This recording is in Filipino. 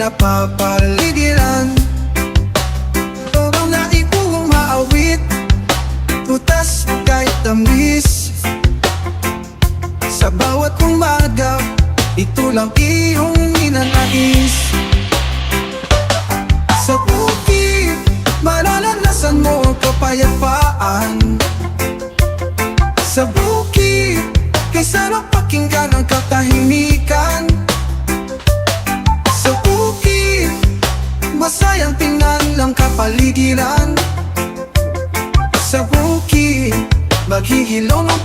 napapaligiran. Ang naipuong maawit, tutas kahit tamis. Sa bawat umaga, ito lang iyong ninanais. Sa bukid, mararanasan mo ang kapayapaan. Sa bukid, kay sarap pakinggan ang katahimikan. Sa bukid, masayang tingnan ang kapaligiran. Sa bukid, maghihilom ang